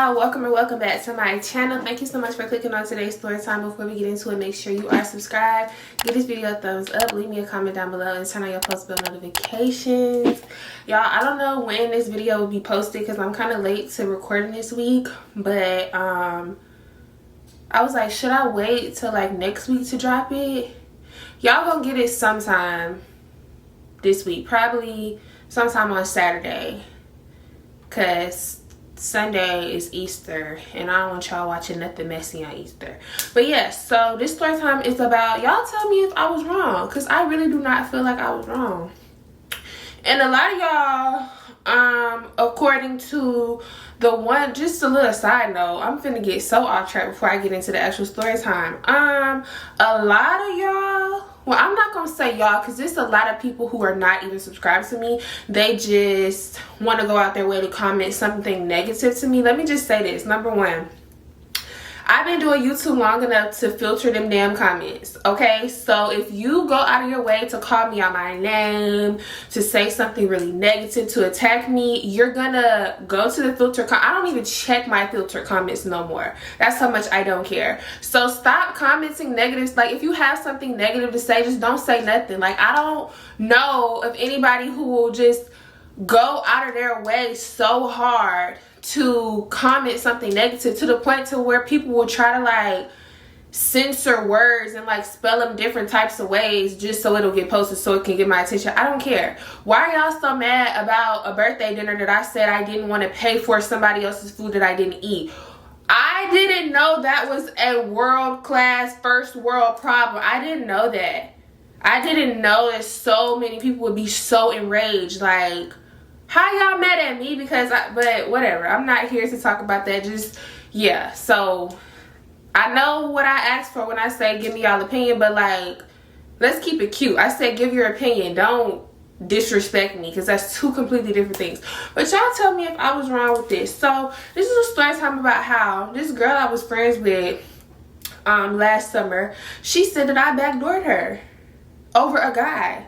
y'all, welcome back to my channel. Thank you so much for clicking on today's story time. Before we get into it, make sure you are subscribed, give this video a thumbs up, leave me a comment down below, and turn on your post bell notifications. Y'all, I don't know when this video will be posted because I'm kind of late to recording this week, but I was like, should I wait till like next week to drop it? Y'all gonna get it sometime this week, probably sometime on Saturday, because Sunday is Easter and I don't want y'all watching nothing messy on Easter. But yes, so this story time is about, y'all tell me if I was wrong, because I really do not feel like I was wrong. And a lot of y'all, according to the one, just a little side note, I'm finna get so off track before I get into the actual story time. A lot of y'all, well, I'm not gonna say y'all because there's a lot of people who are not even subscribed to me. They just want to go out their way to comment something negative to me. Let me just say this. Number one, I've been doing YouTube long enough to filter them damn comments, okay? So if you go out of your way to call me out my name, to say something really negative, to attack me, you're gonna go to the filter. I don't even check my filter comments no more. That's how much I don't care. So stop commenting negatives. Like, if you have something negative to say, just don't say nothing. Like, I don't know of anybody who will just go out of their way so hard to comment something negative to the point to where people will try to like censor words and like spell them different types of ways just so it'll get posted so it can get my attention. I don't care. Why are y'all so mad about a birthday dinner that I said I didn't want to pay for somebody else's food that I didn't eat? I didn't know that was a world-class first world problem. I didn't know that. I didn't know that so many people would be so enraged. Like, how y'all mad at me? Because but whatever, I'm not here to talk about that. Just, yeah, so I know what I asked for when I say give me y'all opinion, but like, let's keep it cute. I said give your opinion, don't disrespect me, because that's two completely different things. But y'all tell me if I was wrong with this. So this is a story time about how this girl I was friends with last summer, she said that I backdoored her over a guy.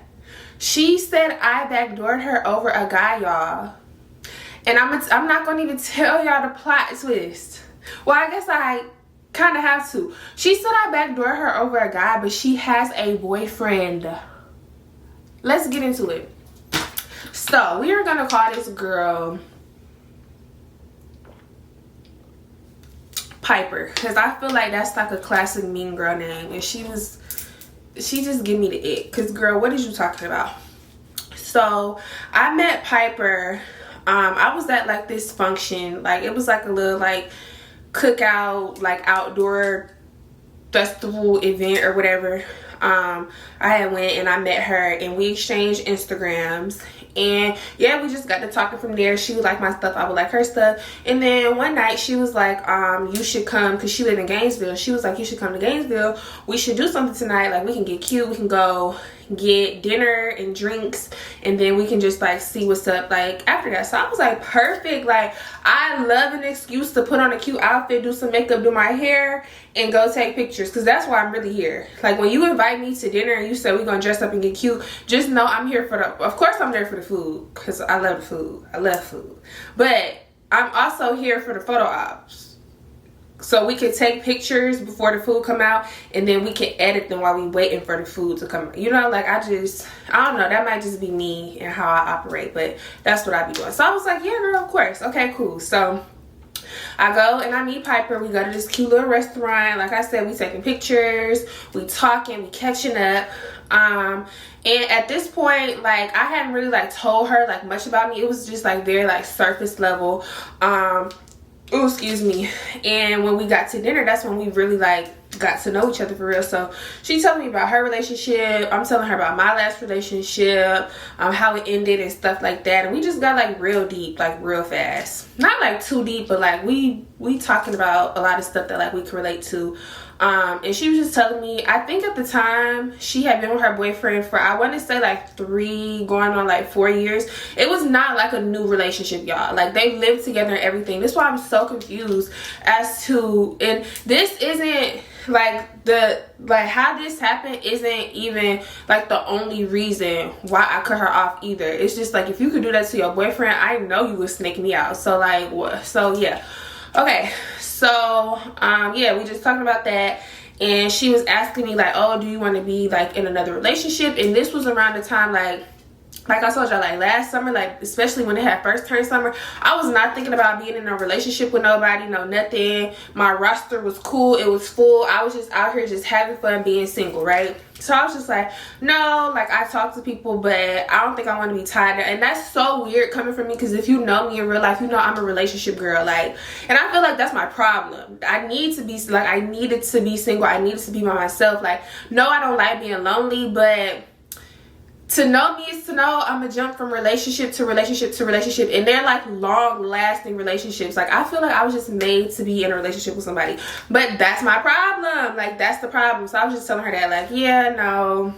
She said I backdoored her over a guy, y'all. And I'm not gonna even tell y'all the plot twist. Well, I guess I kind of have to. She said I backdoored her over a guy, but she has a boyfriend. Let's get into it. So we are gonna call this girl Piper, because I feel like that's like a classic mean girl name, and she just give me the ick. Because girl, what is you talking about? So I met Piper. I was at like this function, like it was like a little like cookout, like outdoor festival event or whatever. I had went and I met her and we exchanged Instagrams, and yeah, we just got to talking from there. She would like my stuff, I would like her stuff. And then one night she was like, you should come, because she lived in Gainesville. She was like, you should come to Gainesville, we should do something tonight, like we can get cute, we can go get dinner and drinks, and then we can just like see what's up like after that. So I was like, perfect. Like, I love an excuse to put on a cute outfit, do some makeup, do my hair, and go take pictures, because that's why I'm really here. Like, when you invite me to dinner and you say we're gonna dress up and get cute, just know I'm here for the, of course I'm there for the food, because I love the food, I love food, but I'm also here for the photo ops, so we can take pictures before the food come out, and then we can edit them while we waiting for the food to come. You know, like I don't know, that might just be me and how I operate, but that's what I be doing. So I was like, yeah girl, of course, okay, cool. So I go and I meet Piper. We go to this cute little restaurant. Like I said, we taking pictures, we talking, we catching up. And at this point, like, I hadn't really like told her like much about me. It was just like very like surface level. Oh, excuse me. And when we got to dinner, that's when we really like got to know each other for real. So she told me about her relationship, I'm telling her about my last relationship, how it ended and stuff like that. And we just got like real deep, like real fast. Not like too deep, but like we talking about a lot of stuff that like we can relate to. And she was just telling me, I think at the time she had been with her boyfriend for, I want to say like 3 going on like 4 years. It was not like a new relationship, y'all. Like, they lived together and everything. That's why I'm so confused as to, and this isn't like how this happened isn't even like the only reason why I cut her off either. It's just like, if you could do that to your boyfriend, I know you would snake me out. So like, what? So yeah. Okay, so yeah, we just talking about that, and she was asking me like, oh, do you want to be like in another relationship? And this was around the time like I told y'all, like last summer, like especially when it had first turned summer, I was not thinking about being in a relationship with nobody, no nothing. My roster was cool, it was full. I was just out here just having fun being single, right? So I was just like, no, like I talk to people, but I don't think I want to be tied down. And that's so weird coming from me, because if you know me in real life, you know I'm a relationship girl, like, and I feel like that's my problem. I need to be like, I needed to be single, I needed to be by myself. Like, no, I don't like being lonely, but to know me is to know I'm gonna jump from relationship to relationship to relationship, and they're like long lasting relationships. Like I feel like I was just made to be in a relationship with somebody, but that's my problem. Like that's the problem. So I was just telling her that, like, yeah, no,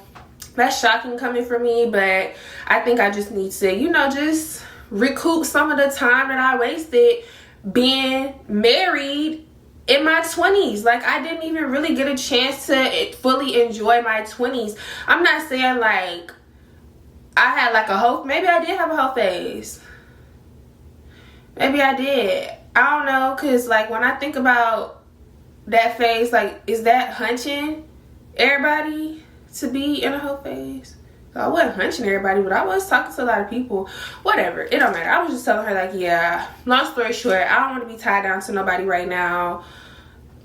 that's shocking coming from me, but I think I just need to, you know, just recoup some of the time that I wasted being married in my 20s. Like I didn't even really get a chance to fully enjoy my 20s. I'm not saying like I had like a whole, maybe I did have a whole phase. Maybe I did. I don't know, because like when I think about that phase, like is that hunching everybody to be in a whole phase? I wasn't hunching everybody, but I was talking to a lot of people. Whatever, it don't matter. I was just telling her like, yeah, long story short, I don't want to be tied down to nobody right now.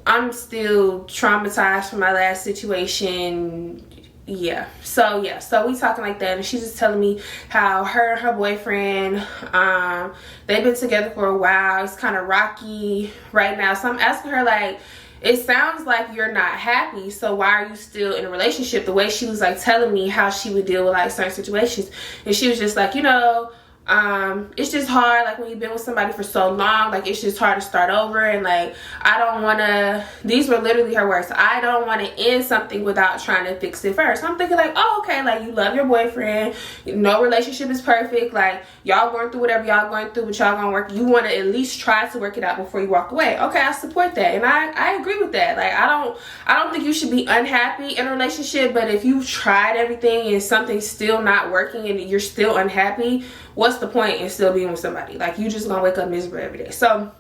I'm still traumatized from my last situation. Yeah, so we talking like that, and she's just telling me how her and her boyfriend, they've been together for a while. It's kind of rocky right now. So I'm asking her like, it sounds like you're not happy, so why are you still in a relationship? The way she was like telling me how she would deal with like certain situations, and she was just like, you know, it's just hard, like when you've been with somebody for so long, like it's just hard to start over, and like I don't want to, these were literally her words, I don't want to end something without trying to fix it first. I'm thinking like, oh, okay, like you love your boyfriend, no relationship is perfect, like y'all going through whatever y'all going through, but y'all gonna work, you want to at least try to work it out before you walk away. Okay, I support that, and I agree with that. Like I don't think you should be unhappy in a relationship, but if you've tried everything and something's still not working and you're still unhappy, what's the point in still being with somebody? Like you just gonna wake up miserable every day. So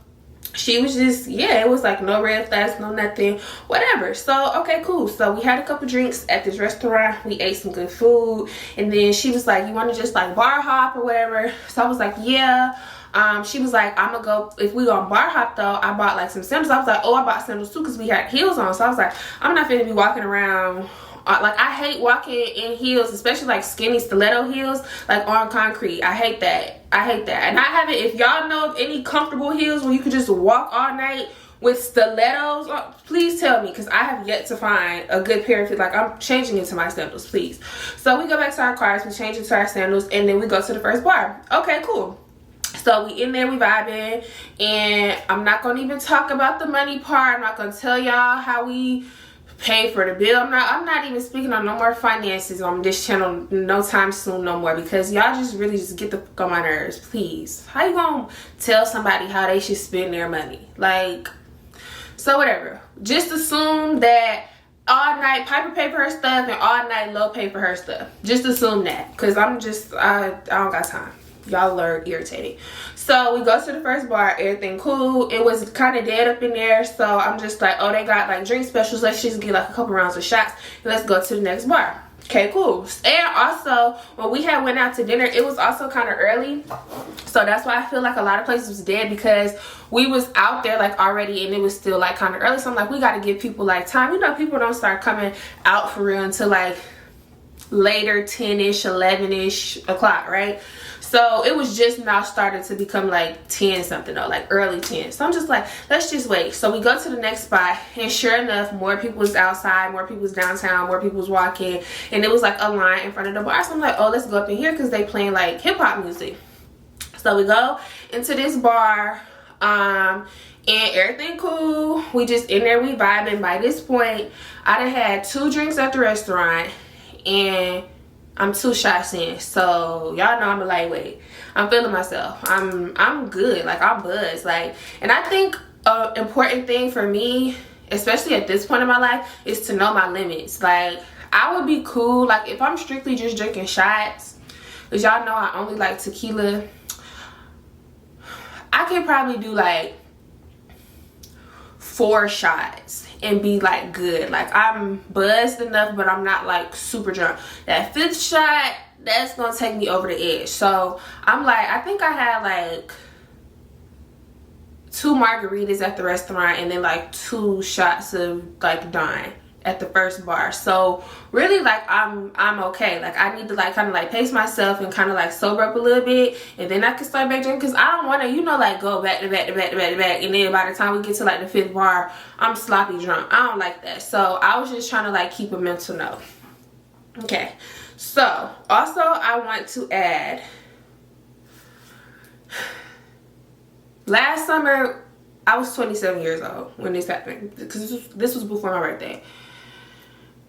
she was just, yeah, it was like no red flags, no nothing, whatever. So okay, cool. So we had a couple drinks at this restaurant, we ate some good food, and then she was like, you want to just like bar hop or whatever? So I was like, yeah. She was like, I'm gonna go, if we gonna bar hop though, I bought like some sandals. I was like, oh, I bought sandals too, because we had heels on. So I was like, I'm not finna be walking around like, I hate walking in heels, especially like skinny stiletto heels, like on concrete. I hate that. And I haven't, if y'all know of any comfortable heels where you could just walk all night with stilettos, please tell me, because I have yet to find a good pair of feet. Like I'm changing into my sandals, please. So we go back to our cars, we change into our sandals, and then we go to the first bar. Okay, cool. So we in there, we vibing, and I'm not gonna even talk about the money part. I'm not gonna tell y'all how we pay for the bill. I'm not even speaking on no more finances on this channel no time soon no more, because y'all just really just get the fuck on my nerves, please. How you gonna tell somebody how they should spend their money? Like, so whatever, just assume that all night Piper pay for her stuff and all night Lo pay for her stuff. Just assume that, because I don't got time. Y'all are irritating. So we go to the first bar, everything cool. It was kind of dead up in there, so I'm just like, oh, they got like drink specials, let's just get like a couple rounds of shots and let's go to the next bar. Okay, cool. And also when we had went out to dinner, it was also kind of early, so that's why I feel like a lot of places was dead, because we was out there like already and it was still like kind of early. So I'm like, we got to give people like time. You know, people don't start coming out for real until like later, 10ish, 11ish o'clock, right? So it was just now started to become like 10 something though, like early 10. So I'm just like, let's just wait. So we go to the next spot, and sure enough, more people was outside, more people was downtown, more people was walking, and it was like a line in front of the bar. So I'm like, oh, let's go up in here, because they playing like hip-hop music. So we go into this bar, and everything cool. We just in there, we vibing. By this point, I done had 2 drinks at the restaurant, and I'm 2 shots in, so y'all know I'm a lightweight. I'm feeling myself. I'm good. Like I'm buzzed. Like, and I think an important thing for me, especially at this point in my life, is to know my limits. Like I would be cool, like if I'm strictly just drinking shots, because y'all know I only like tequila, I could probably do like 4 shots and be like good. Like I'm buzzed enough, but I'm not like super drunk. That 5th shot, that's gonna take me over the edge. So I'm like, I think I had like 2 margaritas at the restaurant and then like 2 shots of like Dawn at the first bar. So really, like I'm okay. Like I need to like kind of like pace myself and kind of like sober up a little bit, and then I can start back drinking, because I don't want to, you know, like go back to back to back to back to back, and then by the time we get to like the 5th bar, I'm sloppy drunk. I don't like that. So I was just trying to like keep a mental note. Okay, so also I want to add, last summer I was 27 years old when this happened, because this was before my birthday.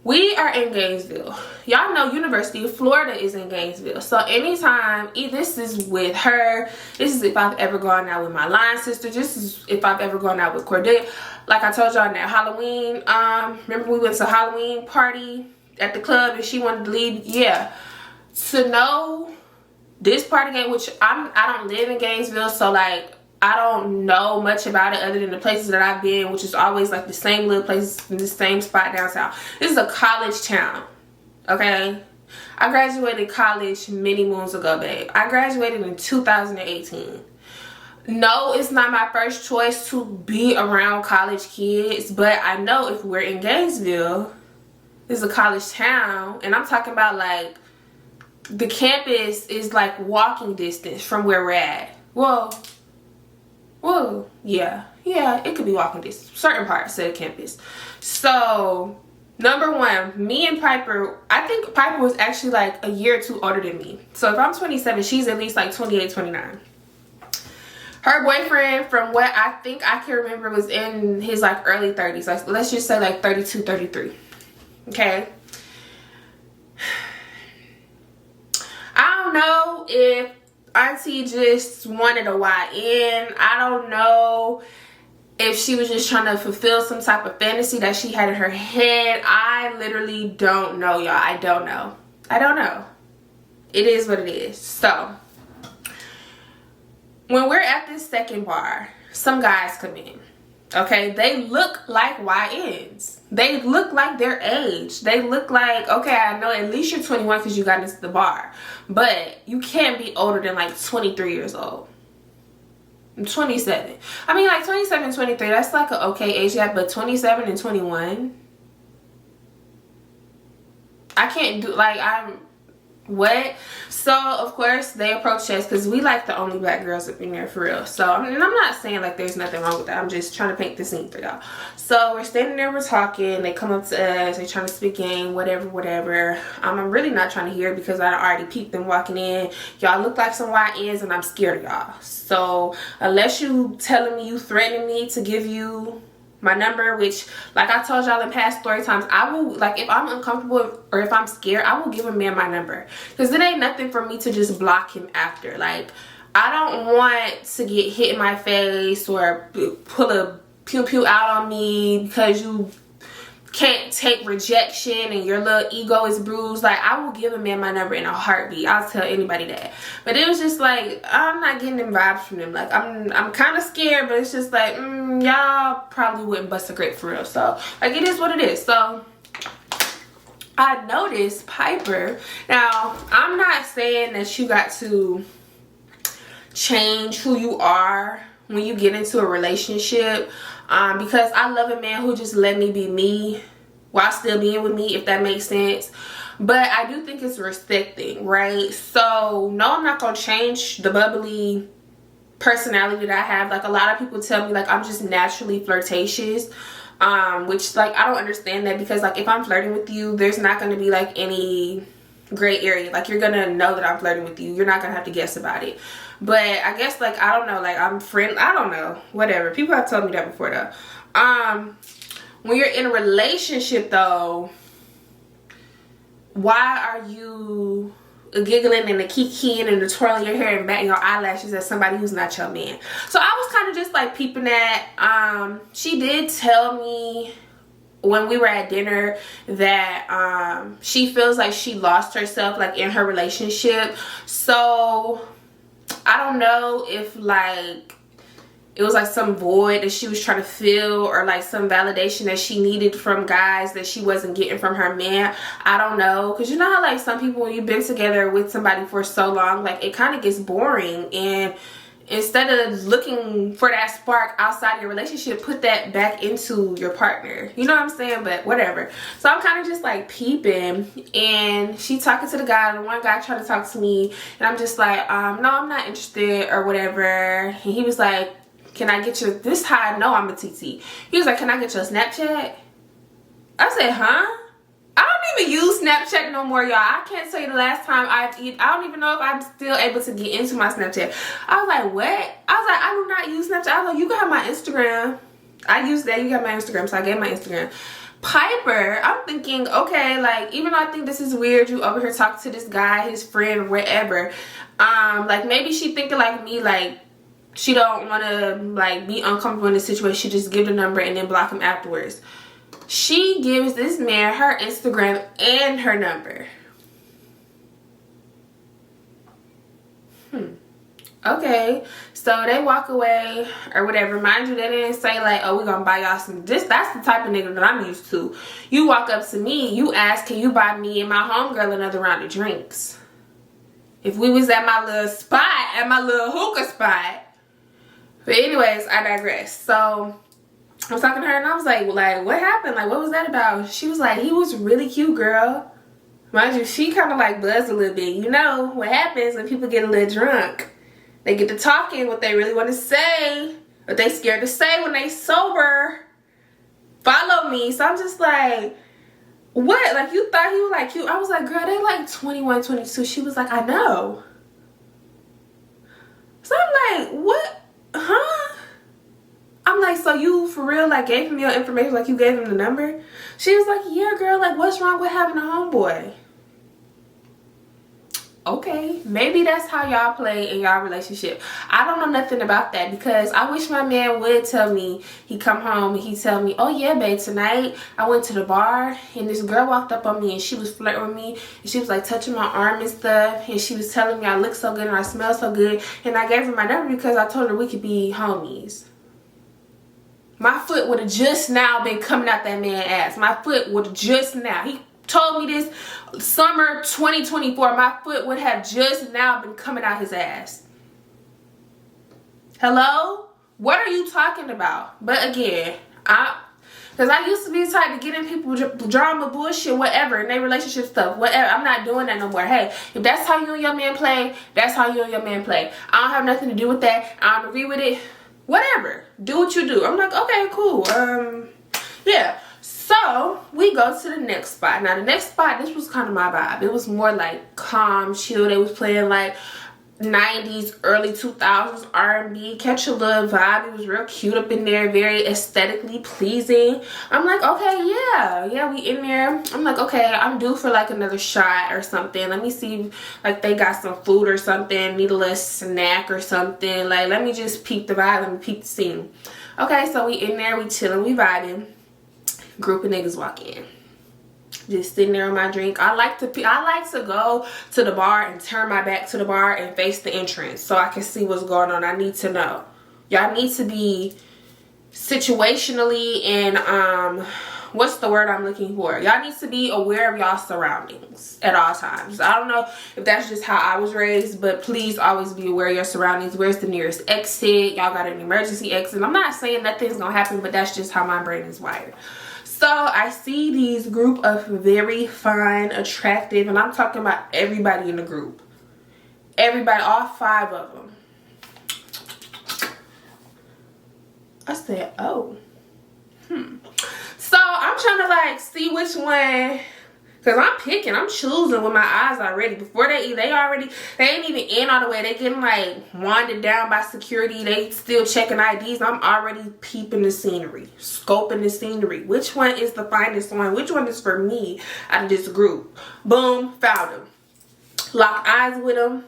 We are in Gainesville. Y'all know University of Florida is in Gainesville. So anytime, this is with her, this is if I've ever gone out with my line sister, this is if I've ever gone out with Cordelia. Like I told y'all, that Halloween, remember we went to a Halloween party at the club and she wanted to leave? Yeah. To know this party game, which I don't live in Gainesville, so like I don't know much about it other than the places that I've been, which is always like the same little places in the same spot downtown. This is a college town, okay? I graduated college many moons ago, babe. I graduated in 2018. No, it's not my first choice to be around college kids, but I know if we're in Gainesville, this is a college town, and I'm talking about like the campus is like walking distance from where we're at. Well, yeah, it could be walking distance, certain parts of the campus. So, number one, me and Piper, I think Piper was actually like a year or 2 older than me. So if I'm 27, she's at least like 28, 29. Her boyfriend, from what I think I can remember, was in his like early 30s. Like, let's just say like 32, 33. Okay. I don't know if Auntie just wanted a YN. I don't know if she was just trying to fulfill some type of fantasy that she had in her head. I literally don't know, y'all. I don't know. It is what it is. So when we're at this second bar, some guys come in. Okay, they look like YNs. They look like their age. They look like, okay, I know at least you're 21 because you got into the bar, but you can't be older than like 23 years old. I'm 27. I mean, like 27, 23, that's like an okay age gap, but 27 and 21, I can't do, like, what? So of course they approached us because we like the only black girls up in there, for real. So I mean, I'm not saying like there's nothing wrong with that, I'm just trying to paint the scene for y'all. So we're standing there, we're talking, they come up to us, they're trying to speak game, whatever. I'm really not trying to hear it because I already peeped them walking in. Y'all look like some YNs and I'm scared of y'all. So unless you telling me, you threatening me to give you my number, which like I told y'all in past story times, I will, like, if I'm uncomfortable or if I'm scared, I will give a man my number, because it ain't nothing for me to just block him after. Like, I don't want to get hit in my face or pull a pew pew out on me because you can't take rejection and your little ego is bruised. Like, I will give a man my number in a heartbeat. I'll tell anybody that. But it was just like, I'm not getting them vibes from them. Like, I'm kind of scared, but it's just like, y'all probably wouldn't bust a grape for real. So like, it is what it is. So I noticed Piper. Now, I'm not saying that you got to change who you are when you get into a relationship, because I love a man who just let me be me while still being with me, if that makes sense. But I do think it's respecting, right? So no, I'm not gonna change the bubbly personality that I have. Like, a lot of people tell me like I'm just naturally flirtatious, which like I don't understand that, because like if I'm flirting with you, there's not going to be like any gray area. Like, you're gonna know that I'm flirting with you. You're not gonna have to guess about it. But I guess, like, I don't know, like, I'm friend, I don't know, whatever. People have told me that before though. When you're in a relationship though, why are you giggling and the kikiing and the twirling your hair and batting your eyelashes at somebody who's not your man? So I was kind of just like peeping that. She did tell me when we were at dinner that she feels like she lost herself like in her relationship. So I don't know if like it was like some void that she was trying to fill, or like some validation that she needed from guys that she wasn't getting from her man. I don't know, because you know how like some people, when you've been together with somebody for so long, like it kind of gets boring, and instead of looking for that spark outside your relationship, put that back into your partner. You know what I'm saying? But whatever. So I'm kind of just like peeping, and she talking to the guy, and one guy tried to talk to me, and I'm just like, no, I'm not interested or whatever. And he was like, can I get your, this is how I know I'm a TT. He was like, can I get your Snapchat? I said, huh? I don't even use Snapchat no more, y'all. I can't tell you the last time I don't even know if I'm still able to get into my Snapchat. I was like, what? I was like, I do not use Snapchat. I was like, you can have my Instagram. I use that. You got my Instagram. So I gave my Instagram. Piper, I'm thinking, okay, like, even though I think this is weird, you over here talking to this guy, his friend, whatever. Like, maybe she thinking like me, like, she don't want to, like, be uncomfortable in this situation. She just give the number and then block him afterwards. She gives this man her Instagram and her number. Okay, so they walk away or whatever. Mind you, they didn't say like, oh, we're gonna buy y'all some. That's the type of nigga that I'm used to. You walk up to me, you ask, can you buy me and my homegirl another round of drinks? If we was at my little spot, at my little hookah spot. But anyways, I digress. So I was talking to her and I was like, what happened? Like, what was that about? She was like, he was really cute, girl. Mind you, she kind of like buzzed a little bit. You know what happens when people get a little drunk? They get to talking what they really want to say, what they scared to say when they sober. Follow me. So I'm just like, what? Like, you thought he was like cute? I was like, girl, they like 21, 22. She was like, I know. So I'm like, what? Huh? I'm like, so you for real like gave him your information, like you gave him the number? She was like, yeah, girl, like what's wrong with having a homeboy? Okay, maybe that's how y'all play in y'all relationship. I don't know nothing about that, because I wish my man would tell me. He come home and he tell me, oh yeah, babe, tonight I went to the bar and this girl walked up on me and she was flirting with me and she was like touching my arm and stuff, and she was telling me I look so good and I smell so good, and I gave her my number because I told her we could be homies. My foot would have just now been coming out that man's ass. My foot would have just now. He told me this summer 2024. My foot would have just now been coming out his ass. Hello? What are you talking about? But again, because I used to be the type to get in people drama, bullshit, whatever, in their relationship stuff, whatever. I'm not doing that no more. Hey, if that's how you and your man play, that's how you and your man play. I don't have nothing to do with that. I don't agree with it. Whatever. Do what you do. I'm like, okay, cool. Yeah. So we go to the next spot. Now the next spot, this was kind of my vibe. It was more like calm, chill. They was playing like 90s, early 2000s R&B. Catch a little vibe. It was real cute up in there, very aesthetically pleasing. I'm like, okay, yeah, we in there. I'm like, okay, I'm due for like another shot or something. Let me see, like they got some food or something, need a little snack or something. Like, let me just peep the vibe, let me peep the scene. Okay, so we in there, we chilling, we vibing. Group of niggas walk in. Just sitting there on my drink. I like to go to the bar and turn my back to the bar and face the entrance so I can see what's going on. I need to know. Y'all need to be situationally and what's the word I'm looking for? Y'all need to be aware of y'all surroundings at all times. I don't know if that's just how I was raised, but please always be aware of your surroundings. Where's the nearest exit? Y'all got an emergency exit? I'm not saying nothing's gonna happen, but that's just how my brain is wired. So I see these group of very fine, attractive, and I'm talking about everybody in the group. Everybody, all 5 of them. I said, oh. So I'm trying to like see which one, because I'm picking, I'm choosing with my eyes already. Before they eat, they ain't even in all the way. They getting like wanded down by security. They still checking IDs. I'm already peeping the scenery, scoping the scenery. Which one is the finest one? Which one is for me out of this group? Boom, found him. Locked eyes with him.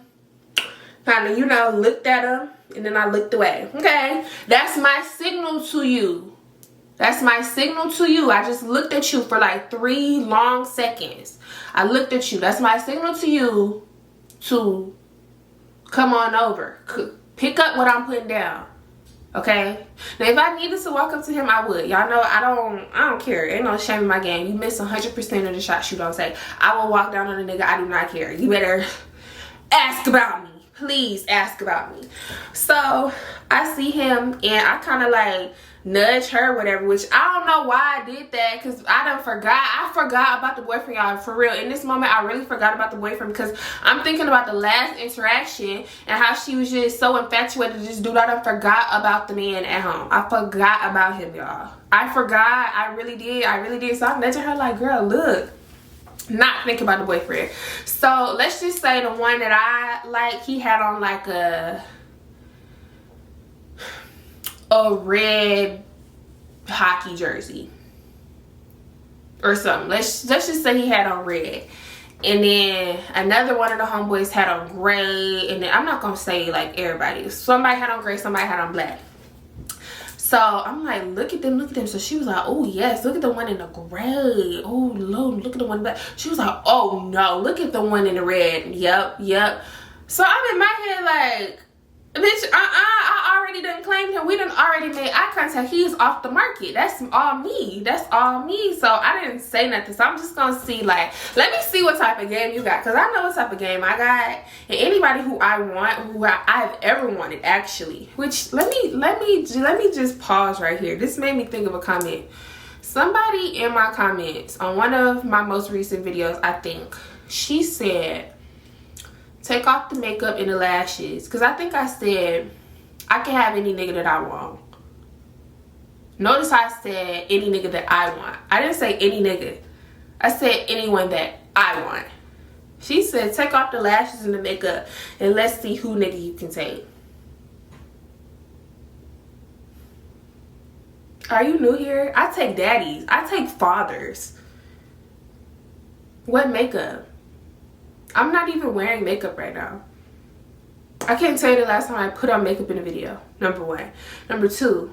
Kind of, you know, looked at him, and then I looked away. Okay, that's my signal to you. That's my signal to you. I just looked at you for like 3 long seconds. I looked at you. That's my signal to you to come on over. Pick up what I'm putting down. Okay, now if I needed to walk up to him, I would. Y'all know I don't care. Ain't no shame in my game. You miss 100% of the shots you don't take. I will walk down on a nigga. I do not care. You better ask about me. Please ask about me. So I see him and I kind of like nudge her, whatever, which I don't know why I did that, because I forgot about the boyfriend, y'all, for real. In this moment, I really forgot about the boyfriend, because I'm thinking about the last interaction and how she was just so infatuated with this dude. I forgot about the man at home. I forgot about him, y'all. I forgot. I really did. So I'm nudging her like, girl, look. Not thinking about the boyfriend. So let's just say the one that I like, he had on like a red hockey jersey or something. Let's just say he had on red, and then another one of the homeboys had on gray, and then I'm not gonna say like everybody. Somebody had on gray, somebody had on black. So I'm like, look at them. So she was like, oh yes, look at the one in the gray. Oh Lord, look at the one in the black. She was like, oh no, look at the one in the red. Yep. So I'm in my head like, bitch, I already done claimed him. We done already made eye contact. He's off the market. That's all me. So I didn't say nothing. So I'm just gonna see, like, let me see what type of game you got, because I know what type of game I got. And anybody who I want, who I've ever wanted, actually. Which let me just pause right here. This made me think of a comment. Somebody in my comments on one of my most recent videos, I think, she said, take off the makeup and the lashes. Because I think I said, I can have any nigga that I want. Notice I said any nigga that I want. I didn't say any nigga. I said anyone that I want. She said, take off the lashes and the makeup and let's see who nigga you can take. Are you new here? I take daddies. I take fathers. What makeup? I'm not even wearing makeup right now. I can't tell you the last time I put on makeup in a video. Number one. Number two,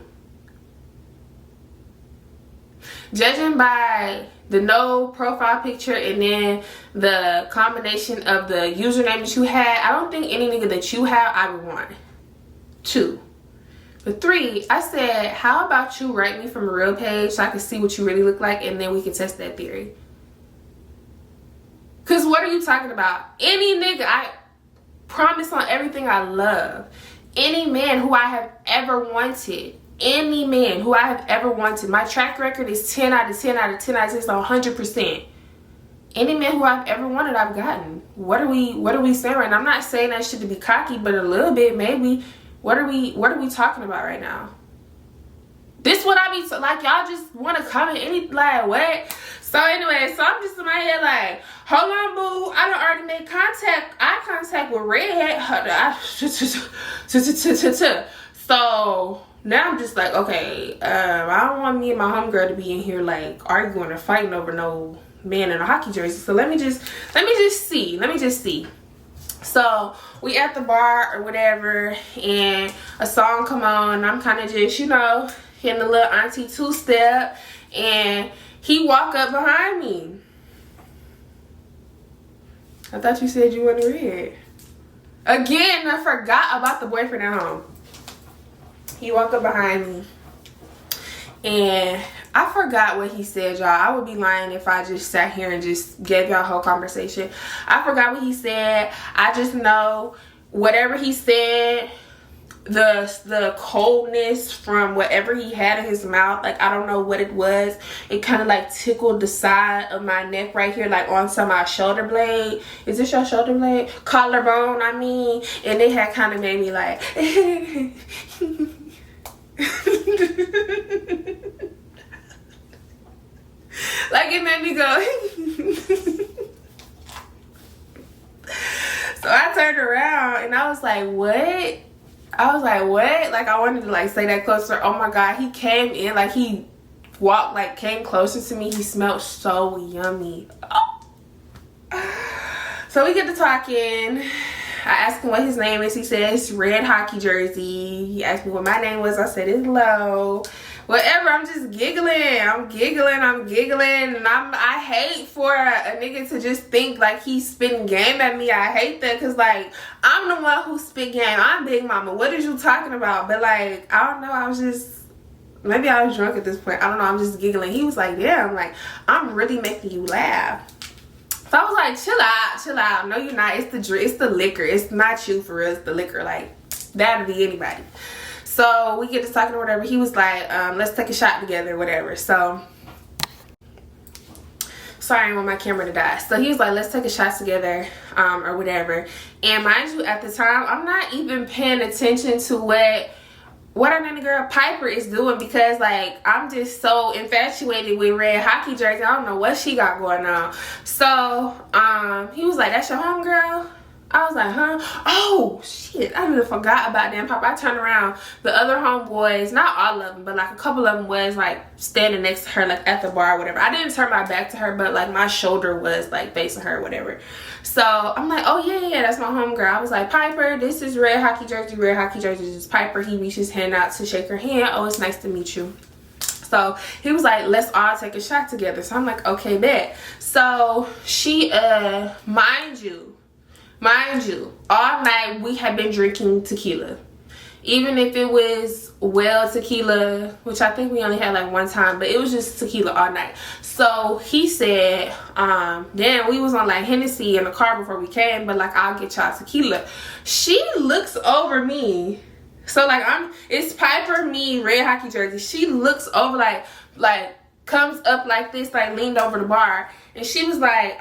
judging by the no profile picture and then the combination of the username that you had, I don't think any nigga that you have I would want. 2. But 3, I said, how about you write me from a real page so I can see what you really look like, and then we can test that theory. Because what are you talking about? Any nigga, I promise on everything I love. Any man who I have ever wanted. Any man who I have ever wanted. My track record is 10 out of 10 out of 10 out of 10, so 100%. Any man who I've ever wanted, I've gotten. What are we saying right now? I'm not saying that shit to be cocky, but a little bit, maybe. What are we talking about right now? This what I be like, y'all just want to comment any, like, what? So anyway, so I'm just in my head like, hold on, boo. I done already made eye contact with Redhead. So now I'm just like, okay, I don't want me and my homegirl to be in here like arguing or fighting over no man in a hockey jersey. So let me just see. So we at the bar or whatever, and a song come on, and I'm kind of just, you know, hitting a little auntie two-step, and he walk up behind me. I thought you said you wanted red. Again, I forgot about the boyfriend at home. He walked up behind me, and I forgot what he said, y'all. I would be lying if I just sat here and just gave y'all a whole conversation. I forgot what he said. I just know whatever he said, the coldness from whatever he had in his mouth, like, I don't know what it was. It kind of like tickled the side of my neck right here, like onto my shoulder blade. Is this your shoulder blade? Collarbone, I mean. And it had kind of made me like like, it made me go So I turned around and I was like, what? Like, I wanted to like say that closer. Oh my god, he came in, like, he walked, like, came closer to me. He smelled so yummy. Oh. So we get to talking. I asked him what his name is. He said it's red hockey jersey. He asked me what my name was. I said it's Lo. whatever. I'm just giggling. I'm giggling. And I hate for a nigga to just think like he's spitting game at me. I hate that because like I'm the one who spit game. I'm Big Mama. What is you talking about? But like I don't know. I was just, maybe I was drunk at this point. I don't know. I'm just giggling. He was like, damn, like I'm really making you laugh. So I was like, chill out. No, you're not. It's the liquor. It's not you for real. It's the liquor. Like that'll be anybody. So we get to talking or whatever. He was like, let's take a shot together, whatever. So, sorry, I didn't want my camera to die. So he was like, let's take a shot together, or whatever. And mind you, at the time, I'm not even paying attention to what our name girl Piper is doing, because like I'm just so infatuated with red hockey jersey. I don't know what she got going on. So, he was like, that's your homegirl? I was like, huh? Oh, shit. I even forgot about them. Pop. I turned around. The other homeboys, not all of them, but like a couple of them was like standing next to her, like at the bar or whatever. I didn't turn my back to her, but like my shoulder was like facing her or whatever. So I'm like, oh, yeah, that's my homegirl. I was like, Piper, this is red hockey jersey. Red hockey jersey is Piper. He reached his hand out to shake her hand. Oh, it's nice to meet you. So he was like, let's all take a shot together. So I'm like, okay, bet. So she, mind you, all night we had been drinking tequila. Even if it was well tequila, which I think we only had like one time, but it was just tequila all night. So he said, then we was on like Hennessy in the car before we came, but like I'll get y'all tequila. She looks over me. So like it's Piper, me, red hockey jersey. She looks over like comes up like this, like leaned over the bar, and she was like,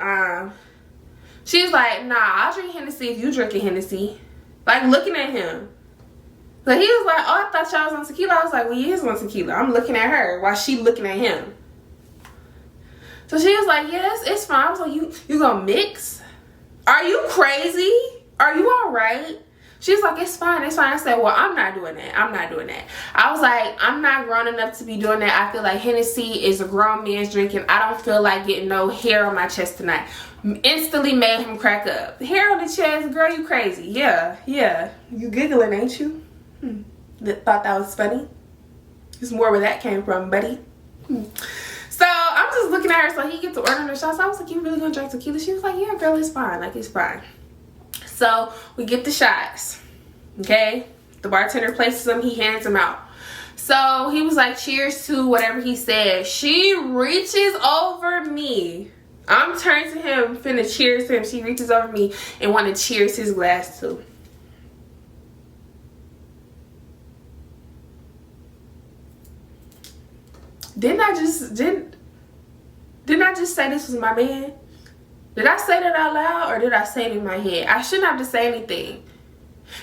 nah, I'll drink Hennessy if you drinking Hennessy. Like, looking at him. So he was like, oh, I thought y'all was on tequila. I was like, well, he is on tequila. I'm looking at her while she looking at him. So she was like, yes, it's fine. I was like, you gonna mix? Are you crazy? Are you all right? She was like, it's fine. I said, well, I'm not doing that. I was like, I'm not grown enough to be doing that. I feel like Hennessy is a grown man's drink, and I don't feel like getting no hair on my chest tonight. Instantly made him crack up. Hair on the chest? Girl, you crazy. Yeah. You giggling, ain't you? Thought that was funny? It's more where that came from, buddy. So I'm just looking at her. So he gets to ordering her shots. I was like, you really gonna drink tequila? She was like, yeah, girl, it's fine. Like, it's fine. So we get the shots, okay? The bartender places them, he hands them out. So he was like, cheers to whatever he said. She reaches over me. I'm turning to him, finna cheers to him. She reaches over me and want to cheers his glass too. Didn't I just say this was my man? Did I say that out loud, or did I say it in my head? I shouldn't have to say anything,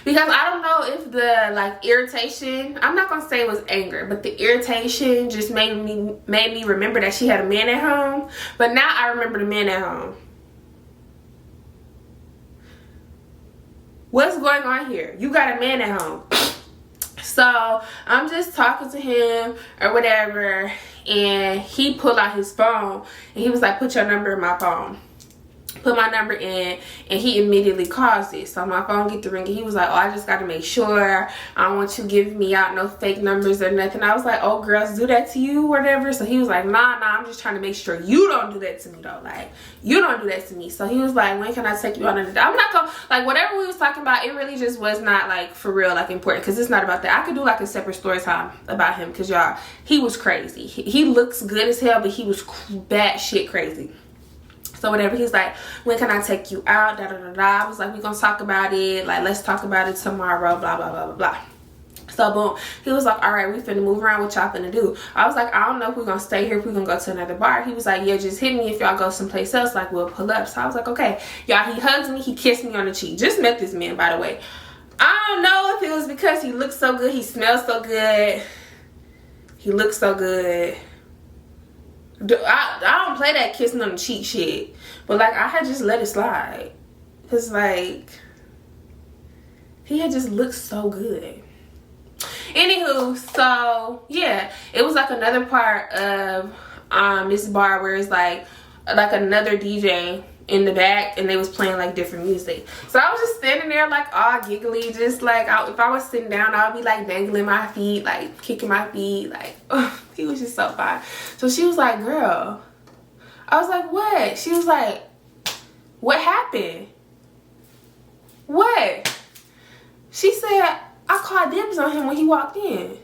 because I don't know if the like irritation, I'm not gonna say it was anger, but the irritation just made me remember that she had a man at home. But now I remember the man at home. What's going on here? You got a man at home. So I'm just talking to him or whatever, and he pulled out his phone and he was like, put your number in my phone. Put my number in, and he immediately calls it. So my phone get to ringing. He was like, oh, I just got to make sure I don't want you giving me out no fake numbers or nothing. I was like, oh, girls do that to you or whatever. So he was like, nah, I'm just trying to make sure you don't do that to me though. Like, you don't do that to me. So he was like, when can I take you out on a date? I'm not gonna, like, whatever we was talking about, it really just was not like for real, like important, because it's not about that. I could do like a separate story time about him, because y'all, he was crazy. He looks good as hell, but he was batshit crazy. So whatever, he's like, when can I take you out? Da da da da. I was like, we gonna talk about it. Like, let's talk about it tomorrow. Blah blah blah blah blah. So boom, he was like, all right, we finna move around. What y'all finna do? I was like, I don't know if we're gonna stay here, if we're gonna go to another bar. He was like, yeah, just hit me if y'all go someplace else. Like, we'll pull up. So I was like, okay. Y'all, he hugs me. He kissed me on the cheek. Just met this man, by the way. I don't know if it was because he looked so good. He smelled so good. He looked so good. I don't play that kissing on the cheek shit, but like I had just let it slide, cause like he had just looked so good. Anywho, so yeah, it was like another part of this bar where it's like another DJ in the back, and they was playing like different music. So I was just standing there like all giggly, just like if I was sitting down, I would be like dangling my feet, like kicking my feet, like he was just so fine. So she was like, girl. I was like, what? She was like, what happened? What? She said, I called dibs on him when he walked in.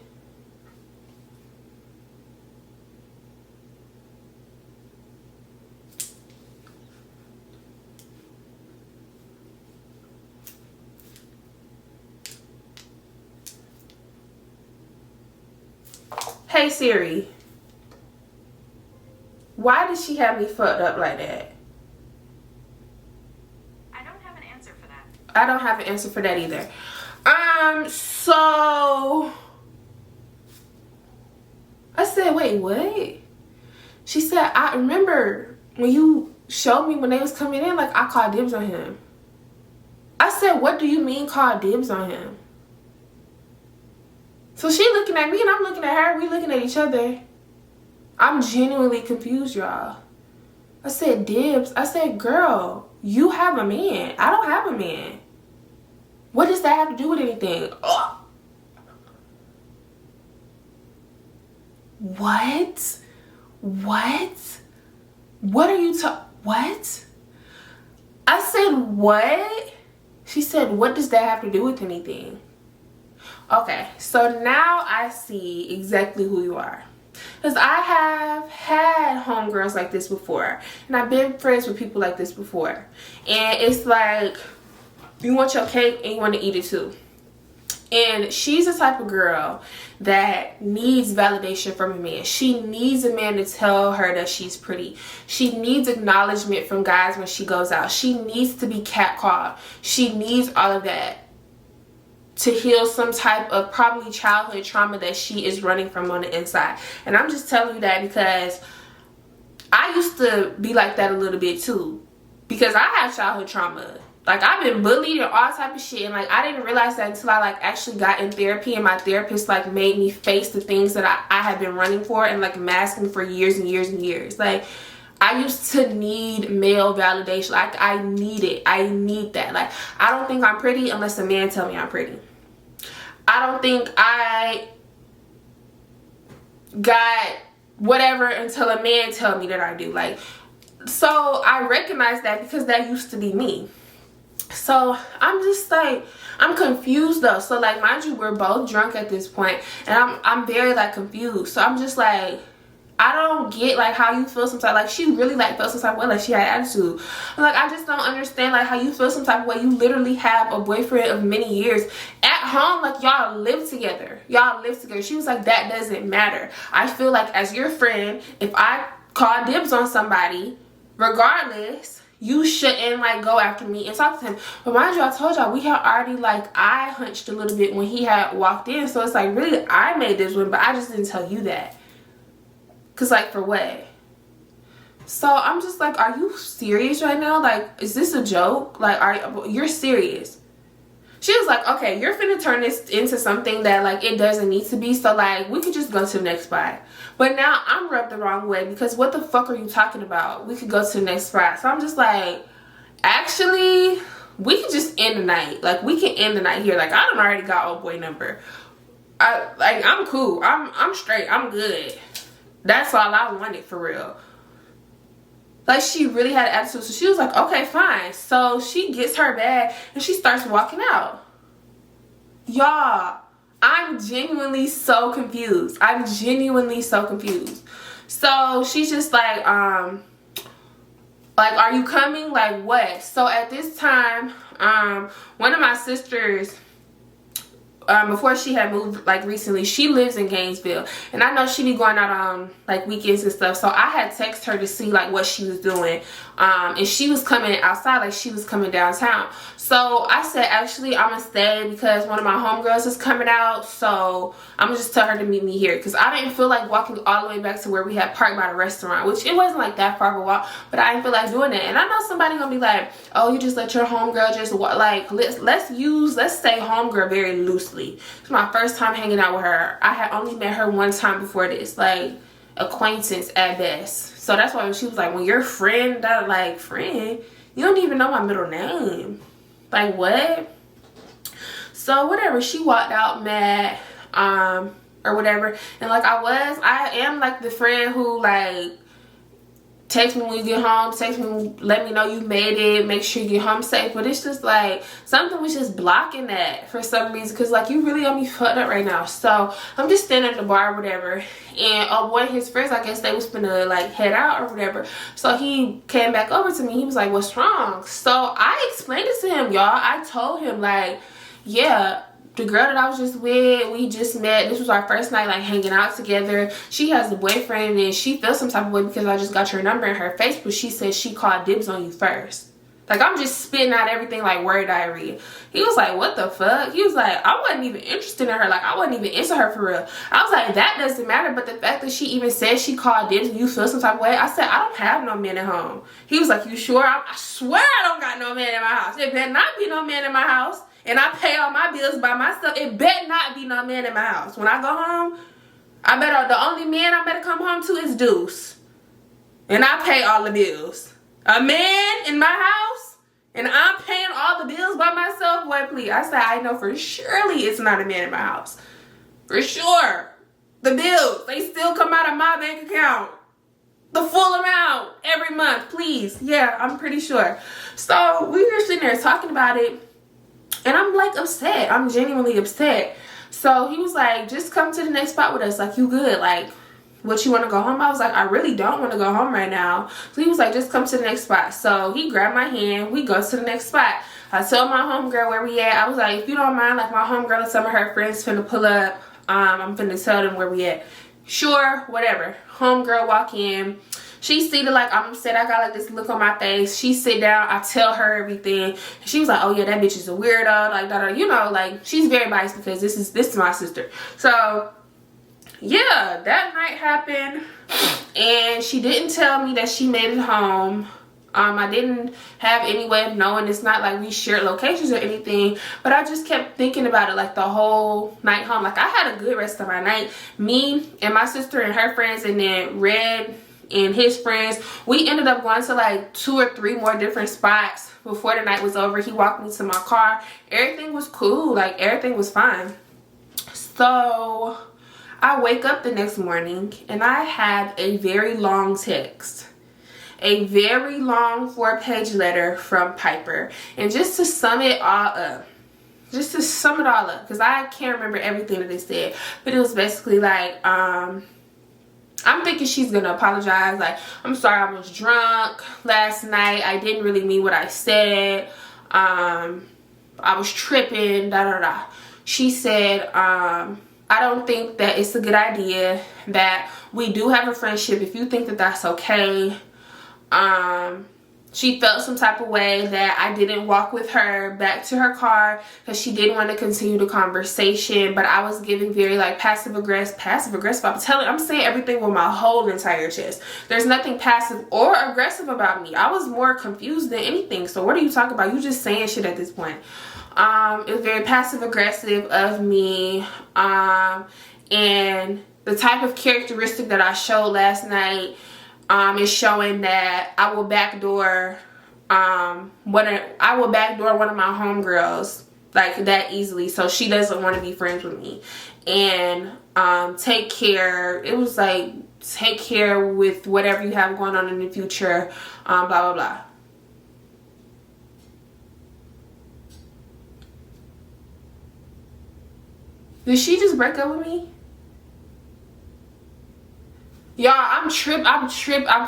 Hey Siri, why did she have me fucked up like that? I don't have an answer for that. I don't have an answer for that either. So I said, wait, what? She said, I remember when you showed me when they was coming in, like I called dibs on him. I said, what do you mean call dibs on him? So she looking at me and I'm looking at her. We looking at each other. I'm genuinely confused, y'all. I said, dibs. I said, girl, you have a man. I don't have a man. What does that have to do with anything? Ugh. What? What? What are you what? I said, what? She said, what does that have to do with anything? Okay, so now I see exactly who you are. Because I have had homegirls like this before. And I've been friends with people like this before. And it's like, you want your cake and you want to eat it too. And she's the type of girl that needs validation from a man. She needs a man to tell her that she's pretty. She needs acknowledgement from guys when she goes out. She needs to be catcalled. She needs all of that to heal some type of probably childhood trauma that she is running from on the inside. And I'm just telling you that because I used to be like that a little bit too. Because I have childhood trauma. Like, I've been bullied and all type of shit. And, like, I didn't realize that until I, like, actually got in therapy. And my therapist, like, made me face the things that I had been running for and, like, masking for years and years and years. Like, I used to need male validation. Like, I need it. I need that. Like, I don't think I'm pretty unless a man tell me I'm pretty. I don't think I got whatever until a man tell me that I do. Like, so I recognize that because that used to be me. So I'm just like, I'm confused though. So like, mind you, we're both drunk at this point and I'm very like confused. So I'm just like, I don't get like how you feel sometimes. Like, she really like felt some type of way, like she had attitude. Like, I just don't understand like how you feel some type of way. You literally have a boyfriend of many years at home. Like, y'all live together. Y'all live together. She was like, that doesn't matter. I feel like as your friend, if I call dibs on somebody, regardless, you shouldn't like go after me and talk to him. But mind you, I told y'all we had already like eye hunched a little bit when he had walked in. So it's like, really, I made this one, but I just didn't tell you that. Cause like, for what? So I'm just like, are you serious right now? Like, is this a joke? Like, you're serious? She was like, okay, you're finna turn this into something that like it doesn't need to be. So like, we could just go to the next spot. But now I'm rubbed the wrong way because what the fuck are you talking about? We could go to the next spot. So I'm just like, actually, we could just end the night. Like, we can end the night here. Like, I done already got old boy number. I'm cool. I'm straight. I'm good. That's all I wanted, for real. Like, she really had an attitude. So she was like, okay, fine. So she gets her bag and she starts walking out. Y'all, I'm genuinely so confused. I'm genuinely so confused. So she's just like, are you coming? Like, what? So at this time, one of my sisters, before she had moved like recently, she lives in Gainesville, and I know she be going out on like weekends and stuff. So I had texted her to see like what she was doing, and she was coming outside, like she was coming downtown. So I said, actually, I'm gonna stay because one of my homegirls is coming out, so I'm gonna just tell her to meet me here because I didn't feel like walking all the way back to where we had parked by the restaurant, which it wasn't like that far of a walk, but I didn't feel like doing it. And I know somebody gonna be like, oh, you just let your homegirl just walk. Like, let's say homegirl very loosely. It's my first time hanging out with her. I had only met her one time before this. Like, acquaintance at best. So that's why she was like, when your friend, that like friend, you don't even know my middle name. Like what? So whatever, she walked out mad, or whatever. And like I am like the friend who like text me when you get home, text me, let me know you made it, make sure you get home safe. But it's just like something was just blocking that for some reason, because like you really got me fucked up right now. So I'm just standing at the bar or whatever, and one of his friends, I guess they was finna like head out or whatever, so he came back over to me. He was like, what's wrong? So I explained it to him, y'all. I told him like, yeah, the girl that I was just with, we just met. This was our first night like hanging out together. She has a boyfriend and she feels some type of way because I just got your number in her face, but she said she called dibs on you first. Like I'm just spitting out everything like word diarrhea. He was like, what the fuck? He was like, I wasn't even interested in her. Like I wasn't even into her for real. I was like, that doesn't matter. But the fact that she even said she called dibs and you feel some type of way, I said, I don't have no man at home. He was like, you sure? I swear I don't got no man in my house. It better not be no man in my house. And I pay all my bills by myself. It better not be no man in my house. When I go home, the only man I better come home to is Deuce. And I pay all the bills. A man in my house, and I'm paying all the bills by myself? Boy, please. I said, I know for surely it's not a man in my house. For sure. The bills, they still come out of my bank account. The full amount every month, please. Yeah, I'm pretty sure. So we were sitting there talking about it. And I'm like upset. I'm genuinely upset. So he was like, just come to the next spot with us. Like, you good? Like, what, you want to go home? I was like, I really don't want to go home right now. So he was like, just come to the next spot. So he grabbed my hand. We go to the next spot. I told my homegirl where we at. I was like, if you don't mind, like my homegirl and some of her friends finna pull up. I'm finna tell them where we at. Sure, whatever. Homegirl walk in. She seated like I'm upset. I got like this look on my face. She sit down. I tell her everything. She was like, oh yeah, that bitch is a weirdo. Like, you know, like she's very biased because this is my sister. So yeah, that night happened. And she didn't tell me that she made it home. I didn't have any way of knowing. It's not like we shared locations or anything, but I just kept thinking about it like the whole night home. Like I had a good rest of my night. Me and my sister and her friends, and then Red and his friends, we ended up going to like 2 or 3 more different spots before the night was over. He walked me to my car. Everything was cool. Like everything was fine. So I wake up the next morning and I have a very long text. A very long 4-page letter from Piper. And just to sum it all up, because I can't remember everything that they said, but it was basically like, I'm thinking she's gonna apologize. Like, I'm sorry, I was drunk last night. I didn't really mean what I said. I was tripping, She said, I don't think that it's a good idea, that we do have a friendship. If you think that that's okay. She felt some type of way that I didn't walk with her back to her car because she didn't want to continue the conversation, but I was giving very like passive aggressive. I'm saying everything with my whole entire chest. There's nothing passive or aggressive about me. I was more confused than anything. So what are you talking about? You just saying shit at this point. It was very passive aggressive of me, and the type of characteristic that I showed last night is showing that I will backdoor one of my homegirls like that easily, so she doesn't want to be friends with me. And take care. It was like, take care with whatever you have going on in the future, blah blah blah. Did she just break up with me? Y'all, I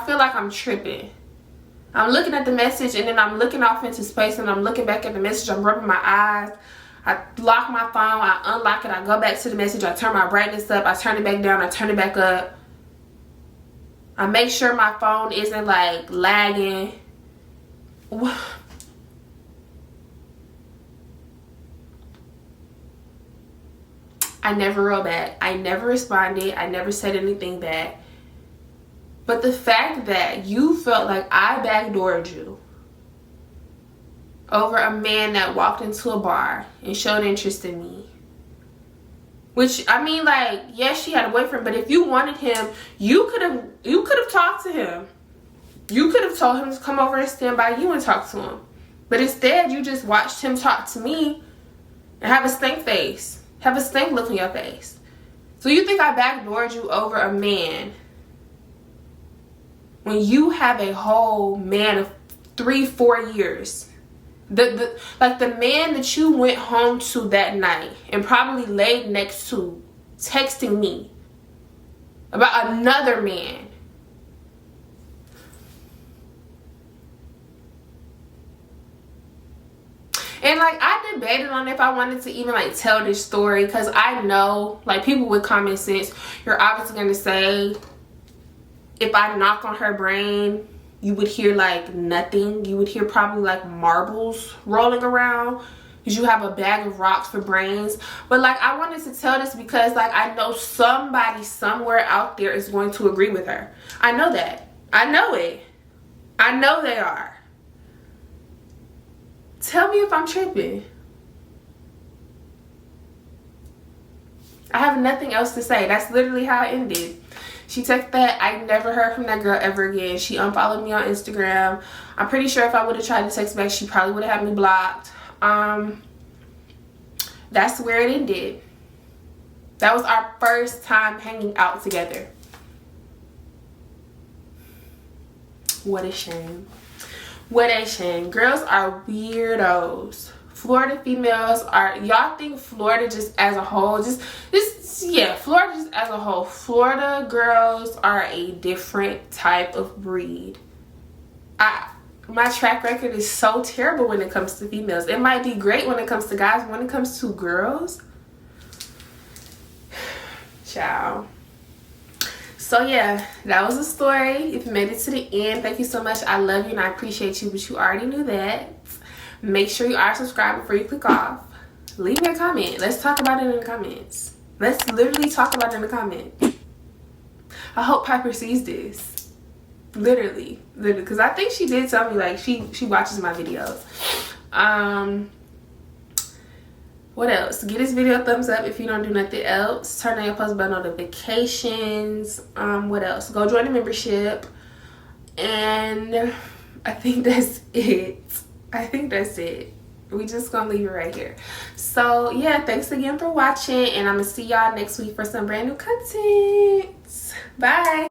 feel like I'm tripping. I'm looking at the message and then I'm looking off into space and I'm looking back at the message. I'm rubbing my eyes. I lock my phone. I unlock it. I go back to the message. I turn my brightness up. I turn it back down. I turn it back up. I make sure my phone isn't like lagging. I never wrote back. I never responded. I never said anything back. But the fact that you felt like I backdoored you over a man that walked into a bar and showed interest in me, Which, I mean, like, yes, she had a boyfriend, but if you wanted him, you could have talked to him. You could have told him to come over and stand by you and talk to him. But instead, you just watched him talk to me and have a stink face. Have a stink look on your face. So you think I backdoored you over a man when you have a whole man of 3-4 years? Like the man that you went home to that night and probably laid next to, texting me about another man. And like, I debated on if I wanted to even like tell this story, because I know like people with common sense, you're obviously going to say, if I knock on her brain, you would hear like nothing. You would hear probably like marbles rolling around, because you have a bag of rocks for brains. But like, I wanted to tell this because like, I know somebody somewhere out there is going to agree with her. I know that. I know it. I know they are. Tell me if I'm tripping. I have nothing else to say. That's literally how it ended. She texted that. I never heard from that girl ever again. She unfollowed me on Instagram. I'm pretty sure if I would have tried to text back, she probably would have had me blocked. That's where it ended. That was our first time hanging out together. What a shame. What a shame. Girls are weirdos. Florida females are, y'all think Florida just as a whole, yeah, Florida just as a whole. Florida girls are a different type of breed. My track record is so terrible when it comes to females. It might be great when it comes to guys, but when it comes to girls, ciao. So yeah, that was the story. If you made it to the end, thank you so much. I love you and I appreciate you, but you already knew that. Make sure you are subscribed before you click off. Leave me a comment. Let's talk about it in the comments. Let's literally talk about it in the comments. I hope Piper sees this. Literally, because I think she did tell me like she watches my videos. What else? Give this video a thumbs up if you don't do nothing else. Turn on your post bell notifications. What else? Go join the membership. And I think that's it. We just gonna leave it right here. So yeah, thanks again for watching, and I'm gonna see y'all next week for some brand new content. Bye.